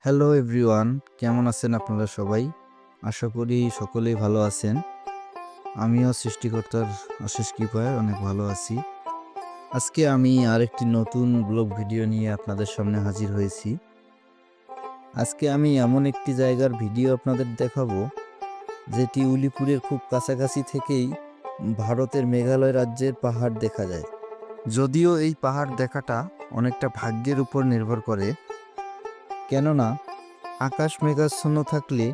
Hello everyone, কেমন আছেন আপনারা সবাই? আশা করি সকলেই ভালো আছেন। আমিও সৃষ্টিকর্তার অশেষ কৃপায় অনেক ভালো আছি। আজকে আমি আরেকটি নতুন ব্লগ ভিডিও নিয়ে আপনাদের সামনে হাজির হয়েছি। আজকে আমি এমন একটি জায়গার ভিডিও আপনাদের দেখাবো, যেটি উলিপুরের খুব কাছাকাছি থেকেই ভারতের মেঘালয় রাজ্যের পাহাড় দেখা যায়। যদিও এই পাহাড় দেখাটা অনেকটা ভাগ্যের উপর নির্ভর করে, কেননা আকাশ মেঘাচ্ছন্ন থাকলে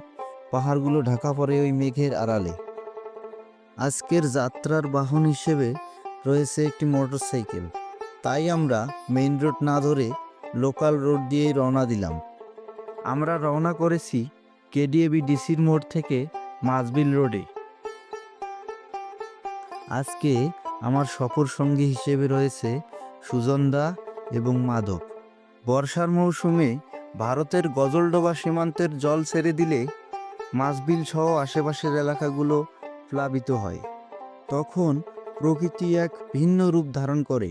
পাহাড়গুলো ঢাকা পড়ে ওই মেঘের আড়ালে। আজকের যাত্রার বাহন হিসেবে রয়েছে একটি মোটরসাইকেল, তাই আমরা মেইন রোড না ধরে লোকাল রোড দিয়েই রওনা দিলাম। আমরা রওনা করেছি কেডিএবি ডিসির মোড় থেকে মাঝবিল রোডে। আজকে আমার সফর সঙ্গী হিসেবে রয়েছে সুজনদা এবং মাধব। বর্ষার মৌসুমে ভারতের গজলডোবা সীমান্তের জল ছেড়ে দিলে মাছবিল সহ আশেপাশের এলাকাগুলো প্লাবিত হয়। তখন প্রকৃতি এক ভিন্ন রূপ ধারণ করে।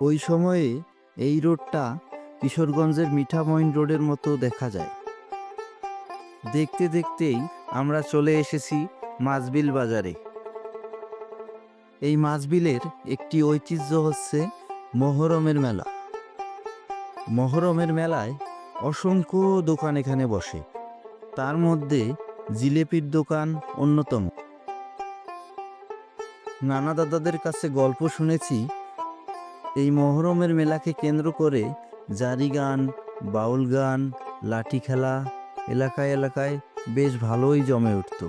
ওই সময়ে এই রোডটা কিশোরগঞ্জের মিঠামইন রোডের মতো দেখা যায়। দেখতে দেখতেই আমরা চলে এসেছি মাছবিল বাজারে। এই মাছবিলের একটি ঐতিহ্য হচ্ছে মহরমের মেলা। মহরমের মেলায় অসংখ্য দোকান এখানে বসে, তার মধ্যে জিলেপির দোকান অন্যতম। নানা দাদাদের কাছে গল্প শুনেছি, এই মহরমের মেলাকে কেন্দ্র করে জারি গান, বাউল গান, লাঠি খেলা এলাকায় এলাকায় বেশ ভালোই জমে উঠত।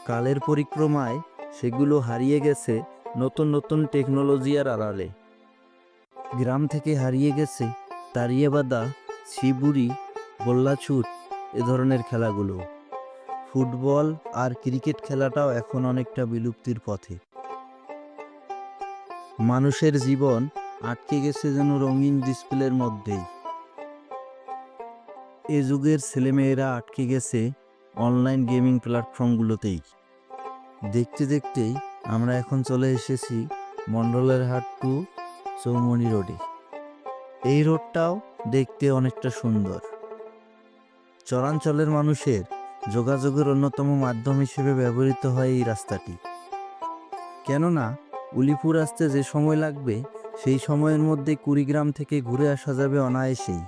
কালের পরিক্রমায় সেগুলো হারিয়ে গেছে নতুন নতুন টেকনোলজির আড়ালে। গ্রাম থেকে হারিয়ে গেছে তাড়িয়ে বাঁধা, ছিবুরি, গোল্লাছুট এ ধরনের খেলাগুলো। ফুটবল আর ক্রিকেট খেলাটাও এখন অনেকটা বিলুপ্তির পথে। মানুষের জীবন আটকে গেছে যেন রঙিন ডিসপ্লের মধ্যেই। এ যুগের ছেলেমেয়েরা আটকে গেছে অনলাইন গেমিং প্ল্যাটফর্মগুলোতেই। দেখতে দেখতেই আমরা এখন চলে এসেছি মণ্ডলের হাট টু চৌমনি রোডে। এই রোডটাও দেখতে অনেকটা সুন্দর। চরাঞ্চলের মানুষের যোগাযোগের অন্যতম মাধ্যম হিসেবে ব্যবহৃত হয় এই রাস্তাটি। কেননা উলিপুর আসতে যে সময় লাগবে সেই সময়ের মধ্যে কুড়িগ্রাম থেকে ঘুরে আসা যাবে অনায়াসেই।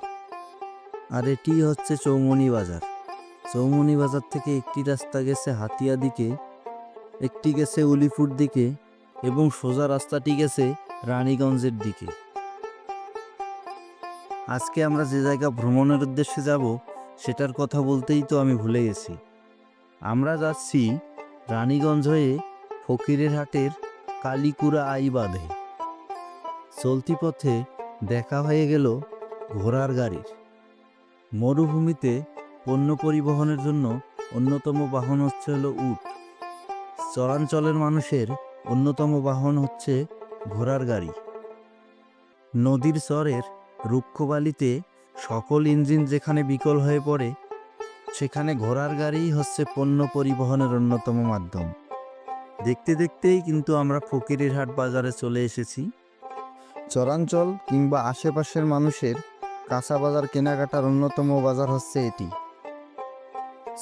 আর এটি হচ্ছে চৌমনি বাজার। চৌমনি বাজার থেকে একটি রাস্তা গেছে হাতিয়া দিকে, একটি গেছে উলিপুর দিকে এবং সোজা রাস্তাটি গেছে রানীগঞ্জের দিকে। আজকে আমরা যে জায়গা ভ্রমণের উদ্দেশ্যে যাব সেটার কথা বলতেই তো আমি ভুলে গেছি। আমরা যাচ্ছি রানীগঞ্জ হয়ে ফকিরের হাটের কালীকুড়া আই বাঁধে। চলতি পথে দেখা হয়ে গেল ঘোড়ার গাড়ির। মরুভূমিতে পণ্য পরিবহনের জন্য অন্যতম বাহন হচ্ছে হলো উট। চরাঞ্চলের মানুষের অন্যতম বাহন হচ্ছে ঘোড়ার গাড়ি। নদীর চরের রুক্ষবালিতে সকল ইঞ্জিন যেখানে বিকল হয়ে পড়ে, সেখানে ঘোড়ার গাড়িই হচ্ছে পণ্য পরিবহনের অন্যতম মাধ্যম। দেখতে দেখতেই কিন্তু আমরা ফকিরেরহাট বাজারে চলে এসেছি। চরাঞ্চল কিংবা আশেপাশের মানুষের কাঁচা বাজার কেনাকাটার অন্যতম বাজার হচ্ছে এটি।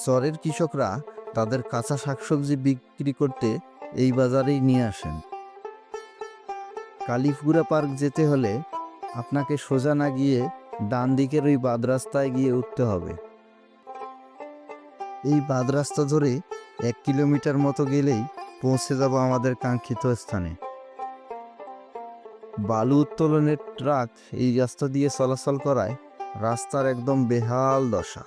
চরের কৃষকরা তাদের কাঁচা শাকসবজি বিক্রি করতে এই বাজারেই নিয়ে আসেন। কালীপুরা পার্ক যেতে হলে আপনাকে সোজা না গিয়ে ডান দিকের ওই বাদ রাস্তায় গিয়ে উঠতে হবে। এই বাদ রাস্তা ধরে 1 কিলোমিটার মতো গেলেই পৌঁছে যাব আমাদের কাঙ্ক্ষিত স্থানে। বালু উত্তোলনের ট্রাক এই রাস্তা দিয়ে চলাচল করায় রাস্তার একদম বেহাল দশা।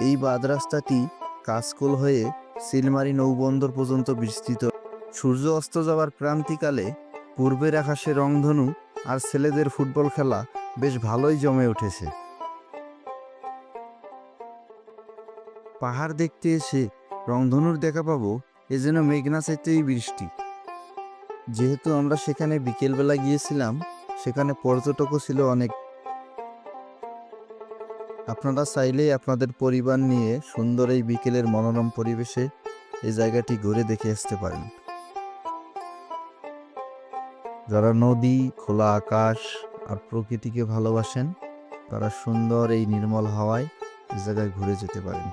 এই বাদ রাস্তাটি কাশকোল হয়ে সিলমারি নৌবন্দর পর্যন্ত বিস্তৃত। সূর্য অস্ত যাওয়ার ক্রান্তিকালে পূর্বের আকাশে রংধনু আর ছেলেদের ফুটবল খেলা বেশ ভালোই জমে উঠেছে। পাহাড় দেখতে এসে রংধনুর দেখা পাবো এ যেন মেঘনা চাইতেই বৃষ্টি। যেহেতু আমরা সেখানে বিকেলবেলা গিয়েছিলাম, সেখানে পর্যটকও ছিল অনেক। আপনারা চাইলেই আপনাদের পরিবার নিয়ে সুন্দর এই বিকেলের মনোরম পরিবেশে এই জায়গাটি ঘুরে দেখে আসতে পারেন। যারা নদী, খোলা আকাশ আর প্রকৃতিকে ভালোবাসেন তারা সুন্দর এই নির্মল হাওয়ায় এই জায়গায় ঘুরে যেতে পারেন।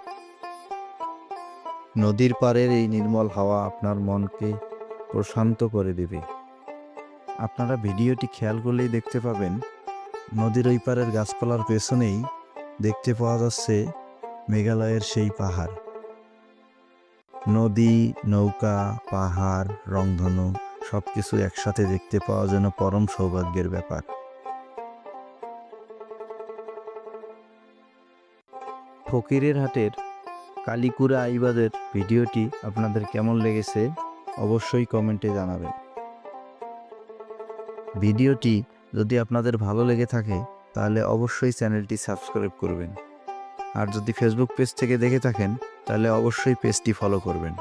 নদীর পাড়ের এই নির্মল হাওয়া আপনার মনকে প্রশান্ত করে দেবে। আপনারা ভিডিওটি খেয়াল করলেই দেখতে পাবেন, নদীর ওই পাড়ের গাছপালার পেছনেই দেখতে পাওয়া যাচ্ছে মেঘালয়ের সেই পাহাড়। নদী, নৌকা, পাহাড়, রংধনু সবকিছু একসাথে দেখতে পাওয়া যেন পরম সৌভাগ্যের ব্যাপার। ফকিরের হাটের কালিকুরা আইবাদের ভিডিওটি আপনাদের কেমন লেগেছে অবশ্যই কমেন্টে জানাবেন। ভিডিওটি যদি আপনাদের ভালো লেগে থাকে তাহলে অবশ্যই চ্যানেলটি সাবস্ক্রাইব করবেন। আর যদি ফেসবুক পেজ থেকে দেখে থাকেন তাহলে অবশ্যই পেজটি ফলো করবেন।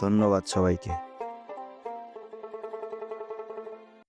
ধন্যবাদ সবাইকে।